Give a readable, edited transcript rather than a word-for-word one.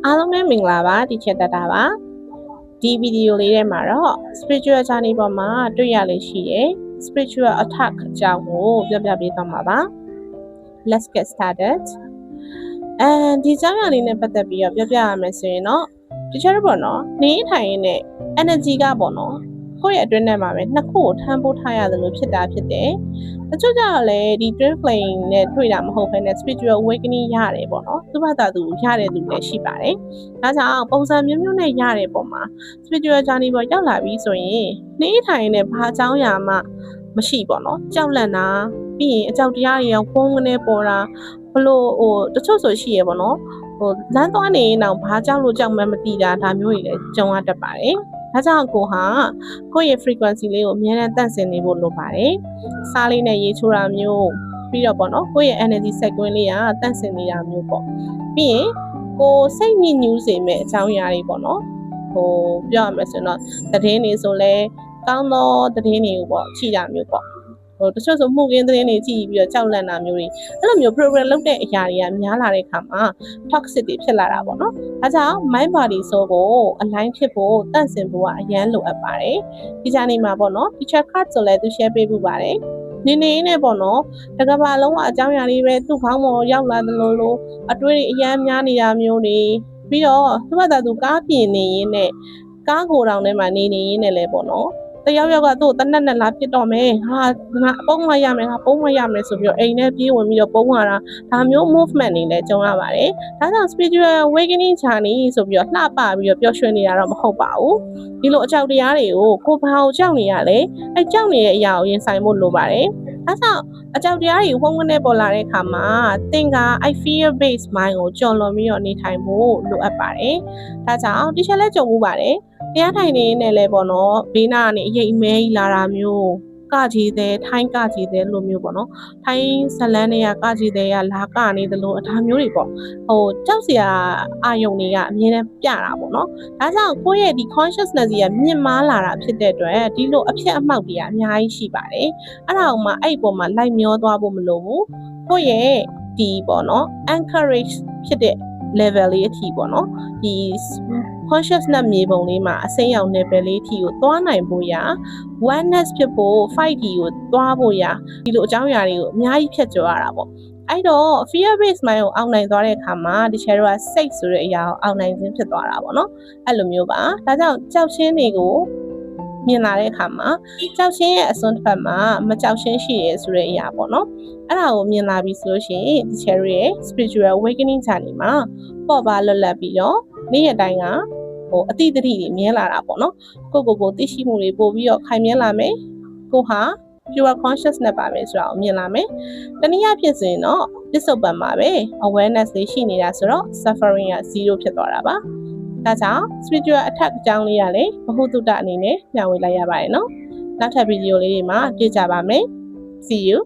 အားလုံးပဲမင်္ဂလာပါဒီချက်တတာပါဒီဗီဒီယိုလေးထဲမှာတော့ spiritual journey ပေါ်မှာတွေ့ရလေရှိရဲ့ spiritual attack အကြောင်းကိုပြောပြပေးသွားမှာပါ Let's get started ဒီကြောင်းရလေးနဲ့ပတ်သက်ပြီးတော့ပြောပြရမယ်ဆိုရင်တော့ဒီချက်တော့ပေါ့နော်နေထိုင်နေတဲ့ energy ကပေါ့နော်ကိုယ့်ရဲ့အတွင်းထဲမှာပဲနှစ်ခုကိုထမ်းပိုးထားရတယ်လို့ဖြစ်တာဖြစ်တယ်တချို့ကြတော့လေဒီ twin flame နဲ့တွေ့တာမဟုတ်ဘဲနဲ့ spiritual awakening ရတယ်ပေါ့နော်သူ့ဘာသာသူရတဲ့သူလည်းရှိပါတယ်ဒါကြောင့်ပုံစံမျိုးမျိုးနဲ့ရတဲ့ပုံမှာ spiritual journey ပေါ်ရောက်လာပြီးဆိုရင်နေထိုင်နေတဲ့ဘာအကြောင်းအရာမှမရှိပေါ့နော်ကြောက်လန့်တာပြီးရင်အကြောက်တရားတွေရောက်ဖုံးကနေပေါ်တာဘလို့တချို့ဆိုရှိရပေါ့နော်လမ်းသွားနေရင်တော့ဘာကြောက်လို့ကြောက်မှမသိတာဒါမျိုးတွေလည်းကြုံရတတ်ပါတယ်ဒါကြောင့်ကိုယ့်ရဲ့ frequency လေးကိုအများနဲ့တန့်စင်နေဖို့လိုပါတယ်။စားလေးနဲ့ရေချိုးတာမျိုးပြီးတော့ပေါ့နော်ကိုယ့်ရဲ့ energy စက်ကွင်းလေးကတန့်စင်နေတာမျိုးပေါ့။ပြီးရင်ကိုစိတ်ညစ်ညူးစေမဲ့အကြောင်းအရာတွေပေါ့နော်။ပြောရမယ်ဆိုတော့သတင်းတွေဆိုလဲကောင်းသောသတင်းတွေကိုပေါ့ချိတာမျိုးပေါ့။တချို့ဆိုမှုကင်းသတင်းတွေကြည့်ပြီးတော့ကြောက်လန့်တာမျိုးတွေအဲ့လိုမျိုး program လုပ်တဲ့အရာတွေကများလာတဲ့အခါမှာ toxic တွေဖြစ်လာတာပေါ့နော်။ဒါကြောင့် mind body soul ကို align ဖြစ်ဖို့တန့်စင်ဖို့ကအရန်လိုအပ်ပါတယ်။ဒီကြားနေမှာပေါ့နော် teacher card ဆိုလဲသူ share ပေးဖို့ပါတယ်။နေနဲ့ပေါ့နော်တကဘာလုံးကအကြောင်းအရာလေးပဲသူ့ခေါင်းပေါ်ရောက်လာတယ်လို့အတွေးတွေအရန်များနေတာမျိုးတွေပြီးတော့သူ့ဘာသာသူကားပြင်နေရင်းနဲ့ကားကိုယ်တောင်ထဲမှာနေရင်းနဲ့လဲပေါ့နော်တယောက်ကသူ့တနက်နဲ့လာဖြစ်တော့မယ်ငါပုံမှန်ရမယ်ငါပုံမှန်ရမယ်ဆိုပြီးတော့အိမ်ထဲပြေးဝင်ပြီးတော့ပုံမှန်တာဒါမျိုး movement တွေလည်းကြုံရပါတယ်ဒါကြောင့် spiritual awakening journey ဆိုပြီးတော့လှပပြီးတော့ပျော်ရွှင်နေတာတော့မဟုတ်ပါဘူးဒီလိုအကြောက်တရားတွေကိုကိုဘာကိုကြောက်နေရလဲအဲကြောက်နေတဲ့အရာကိုရင်ဆိုင်ဖို့လိုပါတယ်ဒါကြောင့်အကြောက်တရားတွေဝုန်းဝန်းနဲ့ပေါ်လာတဲ့အခါမှာသင်က I fear based mind ကိုကြော်လွန်ပြီးတော့နေထိုင်ဖို့လိုအပ်ပါတယ်ဒါကြောင့်ဒီချက်လဲကြုံမှုပါတယ်တရားထိုင်နေနဲ့လဲပေါ့နော်ဘေးနာကနေအရေးအမဲကြီးလာတာမျိုးကကြီးတဲ့ထိုင်းကကြီးတဲ့လိုမျိုးပေါ့နော်ထိုင်းဇလန်းတွေကကြီးတဲ့ကလာကနေသလိုအထားမျိုးတွေပေါ့ကြောက်စရာအာယုံတွေကအမြဲတမ်းပြတာပေါ့နော်ဒါကြောင့်ကိုယ့်ရဲ့ဒီ consciousness ကြီးကမြင့်မားလာတာဖြစ်တဲ့အတွက်ဒီလိုအဖြစ်အမှောက်တွေကအများကြီးရှိပါတယ်အဲ့ဒါမှအဲ့ပေါ်မှာလိုက်မျောသွားဖို့မလိုဘူးကိုယ့်ရဲ့ဒီပေါ့နော် encourage ဖြစ်တဲ့ level လေးအထိပေါ့နော်ဒီ consciousness မြေပုံလေးမှာအစိမ်းရောင် level လေးအထိကိုသွားနိုင်ဖို့ရာ oneness ဖြစ်ဖို့ 5D ကိုသွားဖို့ရာဒီလိုအကြောင်းအရာတွေကိုအများကြီးဖြတ်ကျော်ရတာပေါ့အဲ့တော့ fear based mind ကိုအောက်နိုင်သွားတဲ့အခါမှာဒီ share က စိတ်ဆိုတဲ့အရာကိုအောက်နိုင်ခြင်းဖြစ်သွားတာပေါ့နော်အဲ့လိုမျိုးပါဒါကြောင့်ကြောက်ချင်းတွေကိုမြင်လာတဲ့အခါမှာကြောက်ချင်းရဲ့အစွန်းတစ်ဖက်မှာမကြောက်ချင်းရှိရဲဆိုတဲ့အရာပေါ့နော်အဲ့ဒါကိုမြင်လာပြီဆိုလို့ရှိရင်ဒီ share ရဲ့ spiritual awakening journey မှာပေါ့ပါလွတ်လပ်ပြီးတော့နေ့ရက်တိုင်းကအတိတ်တတိတွေမြင်လာတာပေါ့နော်ကိုသိရှိမှုတွေပို့ပြီးတော့ခိုင်မြဲလာမယ်ကိုဟာ pure consciousness ပါပဲဆိုတာကိုမြင်လာမယ်တနည်းအားဖြင့်ဆိုရင်တော့ပစ္စုပန်မှာပဲ awareness လေးရှိနေတာဆိုတော့ suffering က0ဖြစ်သွားတာပါဒါကြောင့် spiritual attack အကြောင်းလေးကလည်းဘဟုတုတအနေနဲ့ညှဝေလိုက်ရပါတယ်နော်နောက်ထပ်ဗီဒီယိုလေးတွေမှာတွေ့ကြပါမယ် see you